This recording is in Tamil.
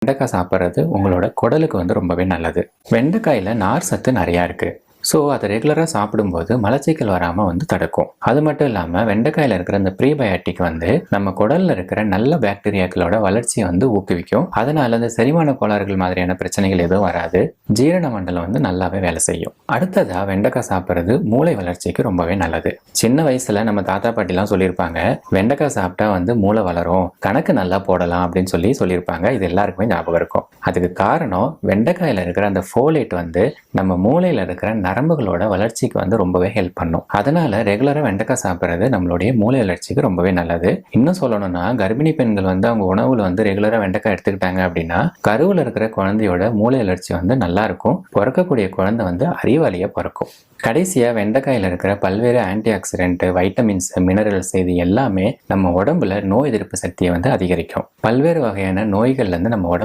வெண்டைக்காய் சாப்பிட்றது உங்களோட குடலுக்கு வந்து ரொம்பவே நல்லது. வெண்டைக்காயில் நார் சத்து நிறையா இருக்குது. ஸோ அதை ரெகுலராக சாப்பிடும்போது மலச்சிக்கல் வராமல் வந்து தடுக்கும். அது மட்டும் இல்லாமல் வெண்டைக்காயில் இருக்கிற இந்த ப்ரீபயோட்டிக் வந்து நம்ம குடலில் இருக்கிற நல்ல பாக்டீரியாக்களோட வளர்ச்சியை வந்து ஊக்குவிக்கும். அதனால இந்த செரிமான கோளாறுகள் மாதிரியான பிரச்சனைகள் எதுவும் வராது. ஜீரண மண்டலம் வந்து நல்லாவே வேலை செய்யும். அடுத்ததாக வெண்டைக்காய் சாப்பிட்றது மூளை வளர்ச்சிக்கு ரொம்பவே நல்லது. சின்ன வயசில் நம்ம தாத்தா பாட்டிலாம் சொல்லியிருப்பாங்க, வெண்டைக்காய் சாப்பிட்டா வந்து மூளை வளரும், கணக்கு நல்லா போடலாம் அப்படின்னு சொல்லியிருப்பாங்க. இது எல்லாருக்குமே ஞாபகம் இருக்கும். அதுக்கு காரணம் வெண்டைக்காயில் இருக்கிற அந்த ஃபோலேட் வந்து நம்ம மூளையில் இருக்கிற நரம்புகளோட வளர்ச்சிக்கு வந்து ரொம்பவே ஹெல்ப் பண்ணும். அதனால ரெகுலராக வெண்டைக்காய் சாப்பிட்றது நம்மளுடைய மூளை வளர்ச்சிக்கு ரொம்பவே நல்லது. இன்னும் சொல்லணும்னா கர்ப்பிணி பெண்கள் வந்து அவங்க உணவுல வந்து ரெகுலராக வெண்டைக்காய் எடுத்துக்கிட்டாங்க அப்படின்னா கருவில் இருக்கிற குழந்தையோட மூளை வளர்ச்சி வந்து நல்லா இருக்கும். பிறக்கக்கூடிய குழந்தை வந்து அறிவாளியா பிறக்கும். கடைசியாக வெண்டைக்காயில் இருக்கிற பல்வேறு ஆன்டி ஆக்சிடென்ட், வைட்டமின்ஸ், மினரல்ஸ் இது எல்லாமே நம்ம உடம்புல நோய் எதிர்ப்பு சக்தியை வந்து அதிகரிக்கும். பல்வேறு வகையான நோய்கள்லேருந்து நம்ம உடம்பு